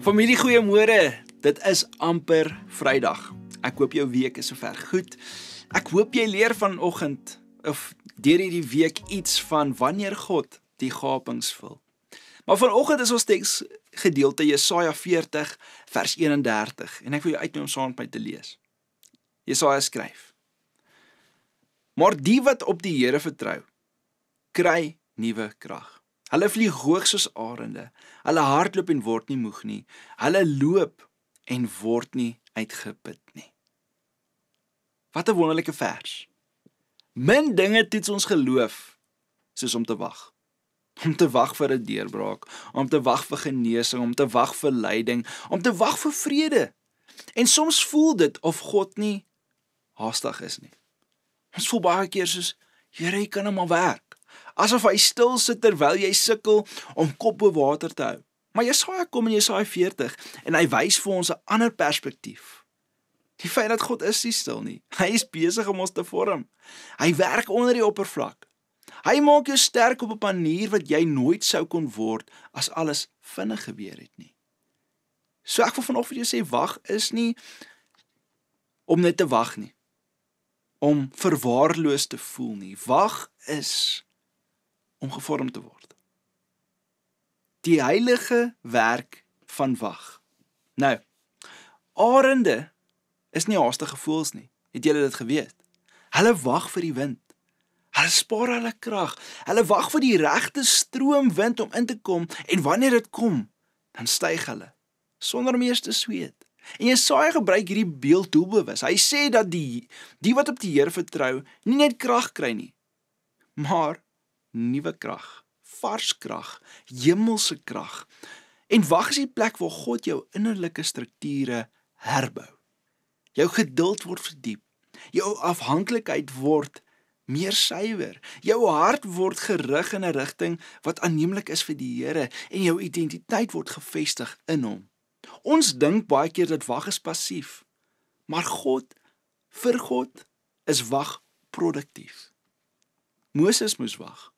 Familie, goeiemôre. Dit is amper Vrydag. Ek hoop jou week is sover goed. Ek hoop jy leer vanoggend of deur hierdie week iets van wanneer God die gapings vul. Maar vanoggend is ons teksgedeelte Jesaja 40 vers 31 en ek wil jou uitnooi om saam met my te lees. Jesaja skryf: Maar die wat op die Here vertrou, kry nuwe krag. Hulle vlieg hoog soos arende, hulle hardloop en word nie moeg nie, hulle loop en word nie uitgeput nie. Wat 'n wonderlike vers. Min dinge toets ons geloof, soos om te wag. Om te wag vir 'n deurbraak, om te wag vir genesing, om te wag vir leiding, om te wag vir vrede. En soms voel dit of God nie haastig is nie. Ons voel baie keer soos, Here, jy kan nou maar werk. Asof hy stil sit terwyl jy sukkel om kop bo water te hou. Maar Jesaja kom in Jesaja 40 en hy wys vir ons 'n ander perspektief. Die feit dat God is nie stil nie. Hy is besig om ons te vorm. Hy werk onder die oppervlak. Hy maak jou sterk op 'n manier wat jy nooit sou kon word as alles vinnig gebeur het nie. So ek wil vanoggend vir jou sê, wag is nie om net te wag nie. Om verwaarloos te voel nie. Wag is om gevorm te word. Die heilige werk van wag. Nou, arende is nie haastige voëls nie. Het julle dit geweet? Hulle wag vir die wind. Hulle spaar hulle krag. Hulle wag vir die regte stroomwind om in te kom en wanneer dit kom, dan styg hulle sonder om eers te sweet. En Jesaja gebruik hierdie beeld doelbewus. Hy sê dat die wat op die Here vertrou, nie net krag kry nie, maar nuwe krag, vars krag, hemelse krag. En wag is die plek waar God jou innerlike strukture herbou. Jou geduld word verdiep. Jou afhanklikheid word meer suiwer. Jou hart word gerig in 'n rigting wat aanneemlik is vir die Here en jou identiteit word gefestig in hom. Ons dink baie keer dat wag is passief, maar vir God is wag produktief. Moses moes wag.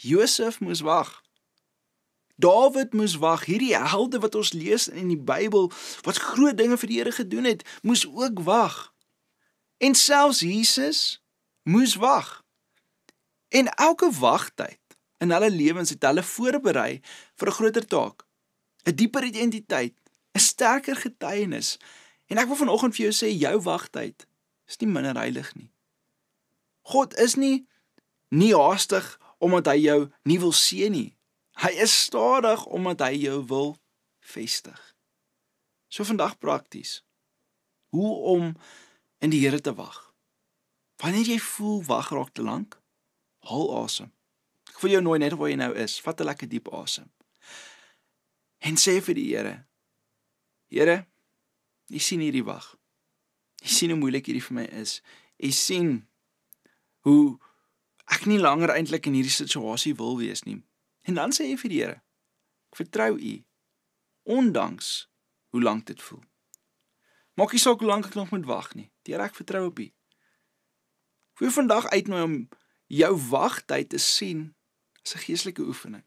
Josef moes wag. Dawid moes wag. Hierdie helde wat ons lees in die Bybel, wat groot dinge vir die Here gedoen het, moes ook wag. En selfs Jesus moes wag. En elke wagtyd in hulle lewens het hulle voorberei vir 'n groter taak, 'n dieper identiteit, 'n sterker getuienis. En ek wil vanoggend vir jou sê, jou wagtyd is nie minder heilig nie. God is nie haastig omdat hy jou nie wil seën nie. Hy is stadig omdat hy jou wil vestig. So vandag prakties. Hoe om in die Here te wag. Wanneer jy voel wag raak te lank, haal asem. Ek wil jou nooi net waar jy nou is, vat 'n lekker diep asem. En sê vir die Here, Here, jy sien hierdie wag. Jy sien hoe moeilik hierdie vir my is. Jy sien hoe ek nie langer eintlik in hierdie situasie wil wees nie. En dan sê jy vir die Here, ek vertrou U, ondanks hoe lank dit voel. Maak nie saak hoe lank ek nog moet wag nie. Here, ek vertrou op U. Ek wil vandag uitnooi om jou wagtyd te sien as 'n geestelike oefening.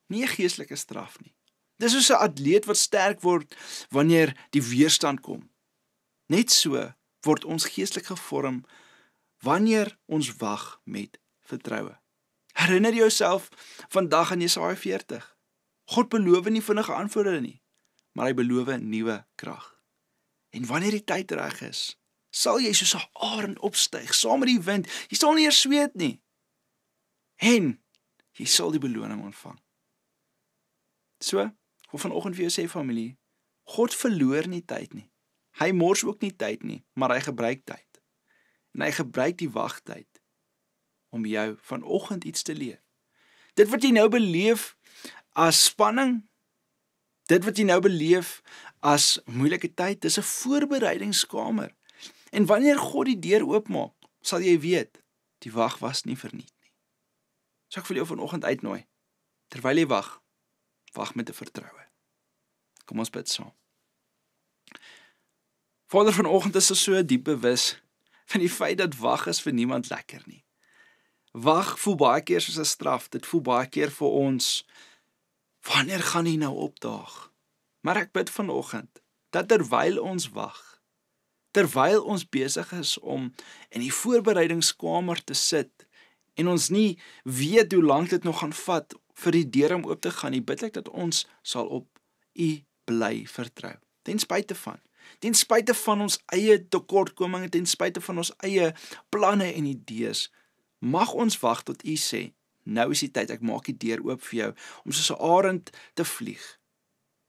Nie 'n geestelike straf nie. Dis soos 'n atleet wat sterk word wanneer die weerstand kom. Net so word ons geestelik gevorm wanneer ons wag met vertroue. Herinner jouself vandag aan Jesaja 40. God beloof nie vinnige antwoorde nie, maar hy beloof 'n nuwe krag. En wanneer die tyd reg is, sal jy soos 'n arend opstyg, saam met die wind. Jy sal nie eers sweet nie. En jy sal die beloning ontvang. So, ek wil vanoggend vir jou sê, familie, God verloor nie tyd nie. Hy mors ook nie tyd nie, maar hy gebruik tyd. En hy gebruik die wagtyd om jou vanoggend iets te leer. Dit wat jy nou beleef as spanning, dit wat jy nou beleef as moeilike tyd, dis 'n voorbereidingskamer. En wanneer God die deur oopmaak, sal jy weet, die wag was nie verniet nie. So ek wil jou vanoggend uitnooi, terwyl jy wag met 'n vertroue. Kom ons bid saam. Vader, vanoggend is ons so diep bewus van die feit dat wag is vir niemand lekker nie. Wag voel baie keer soos 'n straf. Dit voel baie keer vir ons, wanneer gaan hy nou opdaag? Maar ek bid vanoggend, dat terwyl ons wag, terwyl ons besig is om in die voorbereidingskamer te sit, en ons nie weet hoe lank dit nog gaan vat vir die deur om oop te gaan nie, bid ek dat ons sal op U bly vertrou. Ten spyte van ons eie tekortkominge, ten spyte van ons eie planne en idees, mag ons wag tot U sê, nou is die tyd, ek maak die deur oop vir jou, om soos 'n arend te vlieg.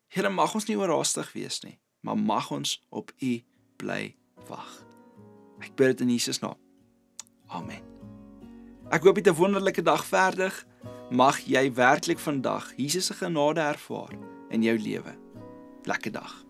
Here, mag ons nie oorhaastig wees nie, maar mag ons op U bly wag. Ek bid dit in Jesus naam. Amen. Ek hoop jy het 'n wonderlike dag verdig. Mag jy werklik vandag Jesus se genade ervaar in jou lewe. Lekker dag.